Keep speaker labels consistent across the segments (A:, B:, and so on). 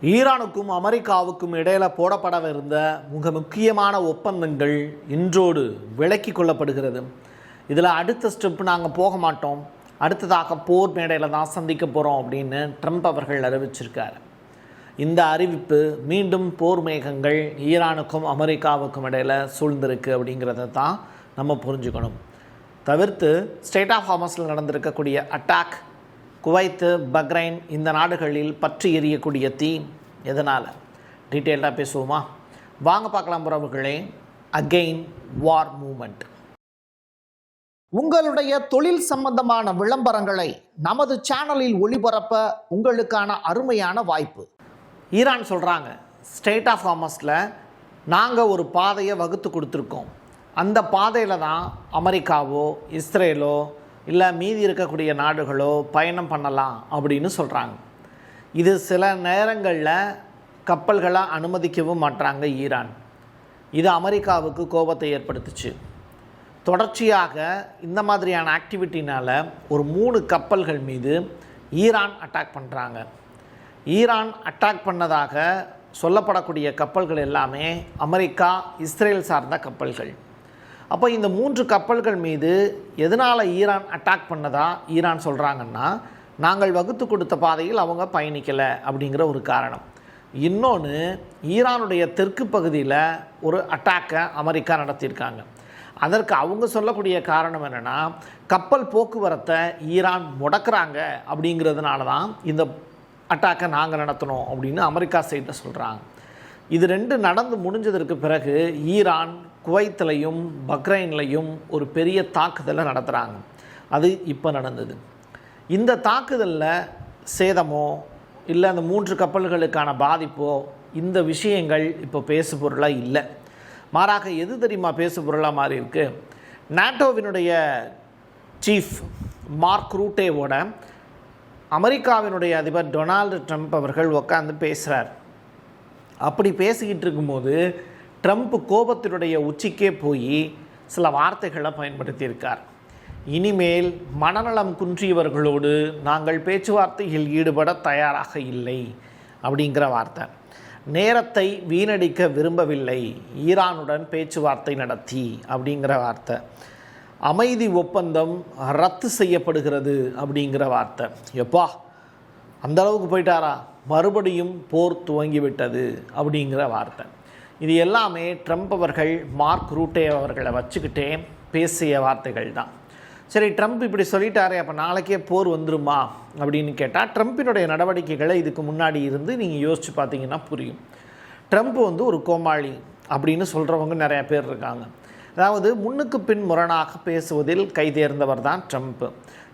A: ஈரானுக்கும் அமெரிக்காவுக்கும் இடையில போடப்படவிருந்த மிக முக்கியமான ஒப்பந்தங்கள் இன்றோடு விலக்கி கொள்ளப்படுகிறது. இதில் அடுத்த ஸ்டெப் நாங்கள் போக மாட்டோம், அடுத்ததாக போர் மேடையில் தான் சந்திக்க போகிறோம் அப்படின்னு ட்ரம்ப் அவர்கள் அறிவிச்சிருக்கார். இந்த அறிவிப்பு மீண்டும் போர் மேகங்கள் ஈரானுக்கும் அமெரிக்காவுக்கும் இடையில் சூழ்ந்திருக்கு அப்படிங்கிறத தான் நம்ம புரிஞ்சுக்கணும். தவிர்த்து ஸ்டேட் ஆஃப் ஹார்மஸில் நடந்திருக்கக்கூடிய அட்டாக், குவைத்து, பக்ரைன் இந்த நாடுகளில் பற்றி எரியக்கூடிய தீ எதனால் டீட்டெயில்டாக பேசுவோமா? வாங்க பார்க்கலாம் உறவுகளே. அகெயின் வார் மூமெண்ட். உங்களுடைய தொழில் சம்பந்தமான விளம்பரங்களை நமது சேனலில் ஒளிபரப்ப உங்களுக்கான அருமையான வாய்ப்பு. ஈரான் சொல்கிறாங்க, ஸ்டேட் ஆஃப் ஹார்மஸில் நாங்கள் ஒரு பாதையை வகுத்து கொடுத்துருக்கோம், அந்த பாதையில் தான் அமெரிக்காவோ இஸ்ரேலோ இல்லை மீதி இருக்கக்கூடிய நாடுகளோ பயணம் பண்ணலாம் அப்படின்னு சொல்கிறாங்க. இது சில நேரங்களில் கப்பல்களை அனுமதிக்கவும் மாட்டாங்க ஈரான். இது அமெரிக்காவுக்கு கோபத்தை ஏற்படுத்துச்சு. தொடர்ச்சியாக இந்த மாதிரியான ஆக்டிவிட்டினால் ஒரு 3 கப்பல்கள் மீது ஈரான் அட்டாக் பண்ணுறாங்க. ஈரான் அட்டாக் பண்ணதாக சொல்லப்படக்கூடிய கப்பல்கள் எல்லாமே அமெரிக்கா, இஸ்ரேல் சார்ந்த கப்பல்கள். அப்போ இந்த 3 கப்பல்கள் மீது எதனால் ஈரான் அட்டாக் பண்ணதா ஈரான் சொல்கிறாங்கன்னா, நாங்கள் வகுத்து கொடுத்த பாதையில் அவங்க பயணிக்கலை அப்படிங்கிற ஒரு காரணம். இன்னொன்று, ஈரானுடைய தெற்கு பகுதியில் ஒரு அட்டாக்கை அமெரிக்கா நடத்தியிருக்காங்க. அதற்கு அவங்க சொல்லக்கூடிய காரணம் என்னென்னா, கப்பல் போக்குவரத்தை ஈரான் முடக்கிறாங்க அப்படிங்கிறதுனால தான் இந்த அட்டாக்கை நாங்கள் நடத்தினோம் அப்படின்னு அமெரிக்கா சைடில் சொல்கிறாங்க. இது 2 நடந்து முடிஞ்சதற்கு பிறகு ஈரான் குவைத்திலையும் பக்ரைன்லையும் ஒரு பெரிய தாக்குதலை நடத்துகிறாங்க. அது இப்போ நடந்தது. இந்த தாக்குதலில் சேதமோ இல்லை அந்த 3 கப்பல்களுக்கான பாதிப்போ இந்த விஷயங்கள் இப்போ பேசு பொருளாக இல்லை. மாறாக எது தெரியுமா பேசு பொருளாக மாறி இருக்கு? நாட்டோவினுடைய சீஃப் மார்க் ரூட்டேவோட அமெரிக்காவினுடைய அதிபர் டொனால்டு ட்ரம்ப் அவர்கள் உட்காந்து பேசுகிறார். அப்படி பேசிக்கிட்டு இருக்கும்போது ட்ரம்ப் கோபத்தினுடைய உச்சிக்கே போய் சில வார்த்தைகளை பயன்படுத்தியிருக்கார். இனிமேல் மனநலம் குன்றியவர்களோடு நாங்கள் பேச்சுவார்த்தையில் ஈடுபட தயாராக இல்லை அப்படிங்கிற வார்த்தை. நேரத்தை வீணடிக்க விரும்பவில்லை ஈரானுடன் பேச்சுவார்த்தை நடத்தி அப்படிங்கிற வார்த்தை. அமைதி ஒப்பந்தம் ரத்து செய்யப்படுகிறது அப்படிங்கிற வார்த்தை. எப்பா, அந்த அளவுக்கு போயிட்டாரா? மறுபடியும் போர் துவங்கிவிட்டது அப்படிங்கிற வார்த்தை. இது எல்லாமே ட்ரம்ப் அவர்கள் மார்க் ரூட்டே அவர்களை வச்சுக்கிட்டே பேசிய வார்த்தைகள் தான். சரி, ட்ரம்ப் இப்படி சொல்லிட்டாரே, அப்போ நாளைக்கே போர் வந்துருமா அப்படின்னு கேட்டால், ட்ரம்ப்பினுடைய நடவடிக்கைகளை இதுக்கு முன்னாடி இருந்து நீங்கள் யோசித்து பார்த்தீங்கன்னா புரியும். ட்ரம்ப் ஒரு கோமாளி அப்படின்னு சொல்கிறவங்க நிறையா பேர் இருக்காங்க. அதாவது முன்னுக்கு பின் முரணாக பேசுவதில் கைதேர்ந்தவர் தான் ட்ரம்ப்.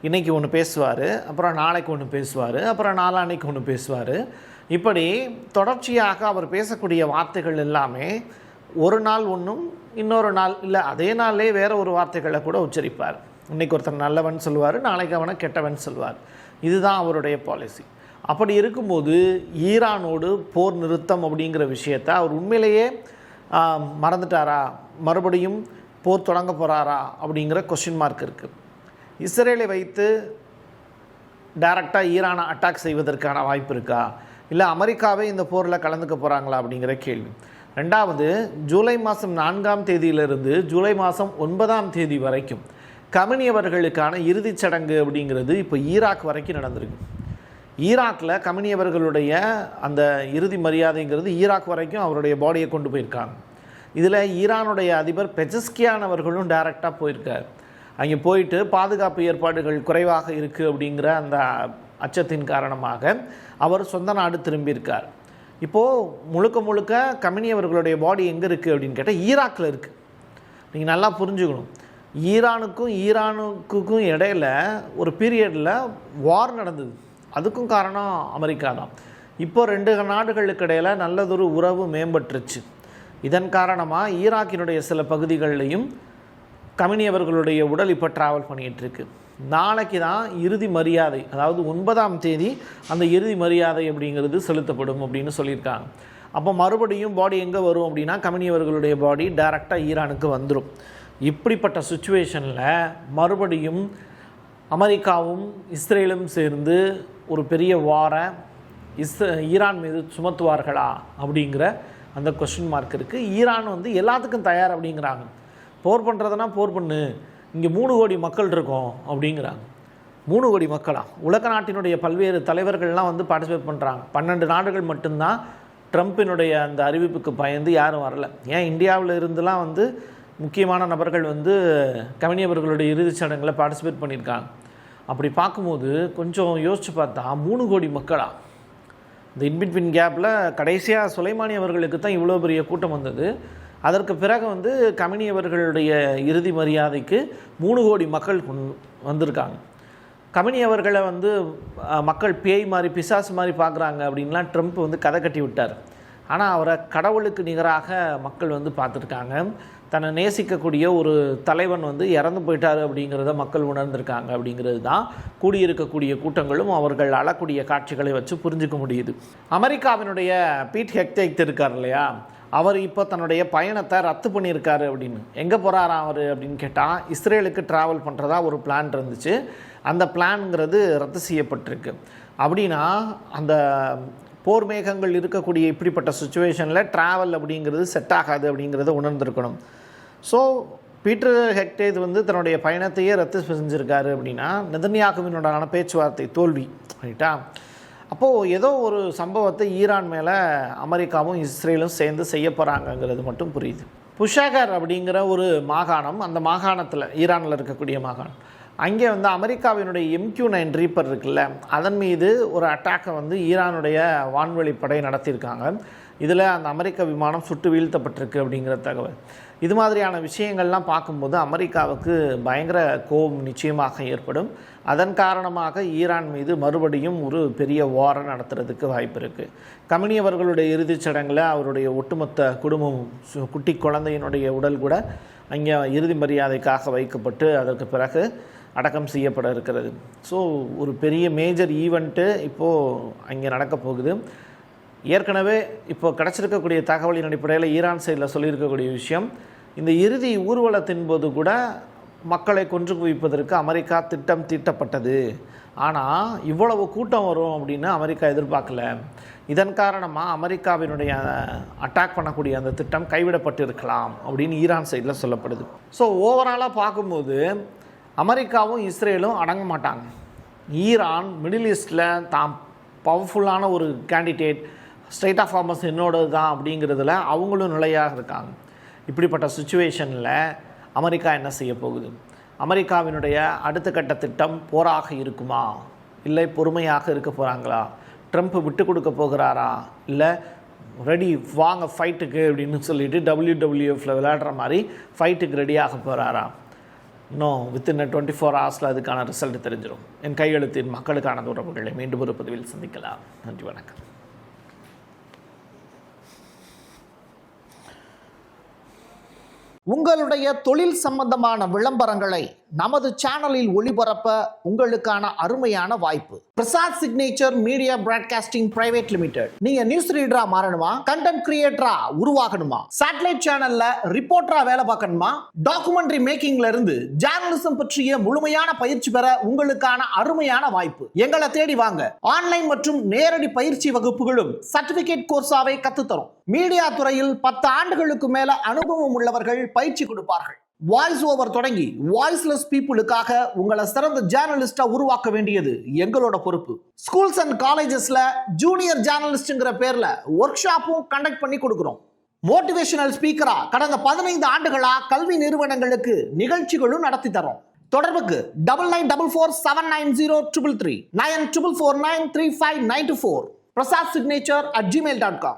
A: இன்றைக்கி ஒன்று பேசுவார், அப்புறம் நாளைக்கு ஒன்று பேசுவார், அப்புறம் நாளான்னைக்கு ஒன்று பேசுவார். இப்படி தொடர்ச்சியாக அவர் பேசக்கூடிய வார்த்தைகள் எல்லாமே ஒரு நாள் ஒன்றும், இன்னொரு நாள் இல்லை அதே நாள்லே வேறு ஒரு வார்த்தைகளை கூட உச்சரிப்பார். இன்றைக்கி ஒருத்தர் நல்லவன் சொல்லுவார், நாளைக்கு அவனை கெட்டவன் சொல்வார். இதுதான் அவருடைய பாலிசி. அப்படி இருக்கும்போது ஈரானோடு போர் நிறுத்தம் அப்படிங்கிற விஷயத்தை அவர் உண்மையிலேயே மறந்துட்டாரா? மறுபடியும் போர் தொடங்க போகிறாரா அப்படிங்கிற கொஸ்டின் மார்க் இருக்குது. இஸ்ரேலை வைத்து டைரெக்டாக ஈரானை அட்டாக் செய்வதற்கான வாய்ப்பு இருக்கா? இல்லை அமெரிக்காவே இந்த போரில் கலந்துக்க போகிறாங்களா அப்படிங்கிற கேள்வி. 2வது, ஜூலை மாதம் 4ஆம் தேதியிலிருந்து ஜூலை மாதம் 9ஆம் தேதி வரைக்கும் கமினி அவர்களுக்கான இறுதிச் சடங்கு அப்படிங்கிறது இப்போ ஈராக் வரைக்கும் நடந்திருக்கு. ஈராக்கில் கமினி அவர்களுடைய அந்த இறுதி மரியாதைங்கிறது ஈராக் வரைக்கும் அவருடைய பாடியை கொண்டு போயிருக்காங்க. இதில் ஈரானுடைய அதிபர் பெஜஸ்கியான் அவர்களும் டைரெக்டாக போயிருக்கார். அங்கே போயிட்டு பாதுகாப்பு ஏற்பாடுகள் குறைவாக இருக்குது அப்படிங்கிற அந்த அச்சத்தின் காரணமாக அவர் சொந்த நாடு திரும்பியிருக்கார். இப்போது முழுக்க கமினி அவர்களுடைய பாடி எங்கே இருக்குது அப்படின்னு கேட்டால் ஈராக்கில் இருக்குது. நீங்கள் நல்லா புரிஞ்சுக்கணும், ஈரானுக்கும் இடையில் ஒரு பீரியடில் வார் நடந்தது. அதுக்கும் காரணம் அமெரிக்கா தான். இப்போது 2 நாடுகளுக்கு இடையில் நல்லதொரு உறவு மேம்பட்டுருச்சு. இதன் காரணமாக ஈராக்கினுடைய சில பகுதிகளிலையும் கமினி அவர்களுடைய உடல் இப்போ ட்ராவல் பண்ணிகிட்ருக்கு. நாளைக்கு தான் இறுதி மரியாதை, அதாவது 9ஆம் தேதி அந்த இறுதி மரியாதை அப்படிங்கிறது செலுத்தப்படும் அப்படின்னு சொல்லியிருக்காங்க. அப்போ மறுபடியும் பாடி எங்கே வரும் அப்படின்னா, கமினி அவர்களுடைய பாடி டைரெக்டாக ஈரானுக்கு வந்துடும். இப்படிப்பட்ட சுச்சுவேஷனில் மறுபடியும் அமெரிக்காவும் இஸ்ரேலும் சேர்ந்து ஒரு பெரிய வாரை ஈரான் மீது சுமத்துவார்களா அப்படிங்கிற அந்த கொஸ்டின் மார்க் இருக்குது. ஈரான் வந்து எல்லாத்துக்கும் தயார் அப்படிங்கிறாங்க. போர் பண்ணுறதுனா போர் பண்ணு, இங்கே 3 கோடி மக்கள் இருக்கோம் அப்படிங்கிறாங்க. 3 கோடி மக்களா? உலக நாட்டினுடைய பல்வேறு தலைவர்கள்லாம் வந்து பார்ட்டிசிபேட் பண்ணுறாங்க. 12 நாடுகள் மட்டும்தான் ட்ரம்ப்பினுடைய அந்த அறிவிப்புக்கு பயந்து யாரும் வரல. ஏன் இந்தியாவில் இருந்துலாம் வந்து முக்கியமான நபர்கள் வந்து கவினி அவர்களுடைய இறுதிச் சடங்கில் பார்ட்டிசிபேட் பண்ணியிருக்காங்க. அப்படி பார்க்கும்போது கொஞ்சம் யோசித்து பார்த்தா 3 கோடி மக்களா? இந்த இன்பிட்வீன் கேப்பில் கடைசியாக சுலைமானி அவர்களுக்கு தான் இவ்வளோ பெரிய கூட்டம் வந்தது. அதற்கு பிறகு வந்து கமினி அவர்களுடைய இறுதி மரியாதைக்கு 3 கோடி மக்கள் வந்திருக்காங்க. கமினி அவர்களை வந்து மக்கள் பேய் மாதிரி பிசாசு மாதிரி பார்க்குறாங்க அப்படின்லாம் ட்ரம்ப் வந்து கதை கட்டி விட்டார். ஆனால் அவரை கடவுளுக்கு நிகராக மக்கள் வந்து பார்த்துருக்காங்க. தன்னை நேசிக்கக்கூடிய ஒரு தலைவன் வந்து இறந்து போயிட்டார் அப்படிங்கிறத மக்கள் உணர்ந்திருக்காங்க. அப்படிங்கிறது தான் கூடியிருக்கக்கூடிய கூட்டங்களும் அவர்கள் அழக்கூடிய காட்சிகளை வச்சு புரிஞ்சிக்க முடியுது. அமெரிக்காவினுடைய பீட் ஹெக்டேக் இருக்கார் இல்லையா, அவர் இப்போ தன்னுடைய பயணத்தை ரத்து பண்ணியிருக்காரு. அப்படின்னு எங்கே போகிறாராம் அவர் அப்படின்னு கேட்டால், இஸ்ரேலுக்கு ட்ராவல் பண்ணுறதா ஒரு பிளான் இருந்துச்சு. அந்த பிளான்ங்கிறது ரத்து செய்யப்பட்டிருக்கு. அப்படின்னா அந்த போர் மேகங்கள் இருக்கக்கூடிய இப்படிப்பட்ட சுச்சுவேஷனில் ட்ராவல் அப்படிங்கிறது செட் ஆகாது அப்படிங்கிறத உணர்ந்திருக்கணும். ஸோ பீட்டர் ஹெக்டேக் வந்து தன்னுடைய பயணத்தையே ரத்து செஞ்சுருக்காரு. அப்படின்னா நெதன்யாகுவினுடான பேச்சுவார்த்தை தோல்வி ரைட்டா. அப்போது ஏதோ ஒரு சம்பவத்தை ஈரான் மேலே அமெரிக்காவும் இஸ்ரேலும் சேர்ந்து செய்ய போகிறாங்கங்கிறது மட்டும் புரியுது. புஷகர் அப்படிங்கிற ஒரு மாகாணம், அந்த மாகாணத்தில் ஈரானில் இருக்கக்கூடிய மாகாணம், அங்கே வந்து அமெரிக்காவினுடைய MQ-9 ரீப்பர் இருக்குல்ல, அதன் மீது ஒரு அட்டாக்கை வந்து ஈரானுடைய வான்வெளிப்படை நடத்தியிருக்காங்க. இதில் அந்த அமெரிக்க விமானம் சுட்டு வீழ்த்தப்பட்டிருக்கு அப்படிங்கிற தகவல். இது மாதிரியான விஷயங்கள்லாம் பார்க்கும்போது அமெரிக்காவுக்கு பயங்கர கோபம் நிச்சயமாக ஏற்படும். அதன் காரணமாக ஈரான் மீது மறுபடியும் ஒரு பெரிய வாரை நடத்துறதுக்கு வாய்ப்பு இருக்குது. கமினி அவர்களுடைய இறுதிச் சடங்கில் அவருடைய ஒட்டுமொத்த குடும்பமும் குட்டி குழந்தையினுடைய உடல் கூட அங்கே இறுதி மரியாதைக்காக வைக்கப்பட்டு அதற்கு பிறகு அடக்கம் செய்யப்பட இருக்கிறது. ஸோ ஒரு பெரிய மேஜர் ஈவெண்ட்டு இப்போது அங்கே நடக்க போகுது. ஏற்கனவே இப்போ கிடச்சிருக்கக்கூடிய தகவலின் அடிப்படையில் ஈரான் சைடில் சொல்லியிருக்கக்கூடிய விஷயம், இந்த இறுதி ஊர்வலத்தின் போது கூட மக்களை கொன்று குவிப்பதற்கு அமெரிக்கா திட்டம் தீட்டப்பட்டது. ஆனால் இவ்வளவு கூட்டம் வரும் அப்படின்னு அமெரிக்கா எதிர்பார்க்கல. இதன் காரணமாக அமெரிக்காவினுடைய அட்டாக் பண்ணக்கூடிய அந்த திட்டம் கைவிடப்பட்டு இருக்கலாம் அப்படின்னு ஈரான் சைடில் சொல்லப்படுது. ஸோ ஓவராலாக பார்க்கும்போது அமெரிக்காவும் இஸ்ரேலும் அடங்க மாட்டாங்க. ஈரான் மிடில் ஈஸ்டில் தாம் பவர்ஃபுல்லான ஒரு கேண்டிடேட், ஸ்ட்ரெய்ட் ஆஃப் ஹார்மஸ் என்னோடது தான் அப்படிங்கிறதுல அவங்களும் நிலையாக இருக்காங்க. இப்படிப்பட்ட சுச்சுவேஷனில் அமெரிக்கா என்ன செய்ய போகுது? அமெரிக்காவினுடைய அடுத்த கட்ட திட்டம் போராக இருக்குமா, இல்லை பொறுமையாக இருக்க போகிறாங்களா? ட்ரம்ப் விட்டு கொடுக்க போகிறாரா, இல்லை ரெடி வாங்க ஃபைட்டுக்கு அப்படின்னு சொல்லிட்டு WWFல விளையாடுற மாதிரி ஃபைட்டுக்கு ரெடியாக போகிறாரா? இன்னும் வித்தின் 24 ஹவர்ஸில் அதுக்கான ரிசல்ட் தெரிஞ்சிடும். என் கையெழுத்தின் மக்களுக்கான உறவுகளை மீண்டும் ஒரு பதிவில் சந்திக்கலாம். நன்றி, வணக்கம். உங்களுடைய தொழில் சம்பந்தமான விளம்பரங்களை நமது சேனலில் ஒளிபரப்ப உங்களுக்கான அருமையான வாய்ப்பு. Prasad signature media broadcasting private limited. நீங்க நியூஸ் ரீடரா மாறணுமா, கண்டென்ட் கிரியேட்டரா உருவாகணுமா, சேட்டலைட் சேனல்ல ரிப்போர்ட்டரா வேலை பார்க்கணுமா, டாக்குமெண்ட்ரி மேக்கிங்ல இருந்து ஜேர்னலிசம் பற்றிய முழுமையான பயிற்சி பெற உங்களுக்கான அருமையான வாய்ப்பு. எங்களை தேடி வாங்க. ஆன்லைன் மற்றும் நேரடி பயிற்சி வகுப்புகளும் சர்டிபிகேட் கோர்ஸாவே கத்துத்தரும். மீடியா துறையில் 10 ஆண்டுகளுக்கு மேல அனுபவம் உள்ளவர்கள் பயிற்சி கொடுப்பார்கள். வாய்ஸ் ஓவர் தொடங்கி வாய்ஸ்லெஸ் பீப்புளுக்காக உங்களை சிறந்த ஜேர்னலிஸ்டா உருவாக்க வேண்டியது எங்களோட பொறுப்பு. ஸ்கூல்ஸ் அண்ட் காலேஜஸ்ல ஜூனியர் ஜேர்னலிஸ்ட்ங்கிற பேர்ல ஒர்க் ஷாப்பும் கண்டக்ட் பண்ணி கொடுக்கிறோம். மோட்டிவேஷனல் ஸ்பீக்கரா கடந்த 15 ஆண்டுகளா கல்வி நிறுவனங்களுக்கு நிகழ்ச்சிகளும் நடத்தி தரோம். தொடர்புக்கு 9944790333 94493594 prasad signature@gmail.com.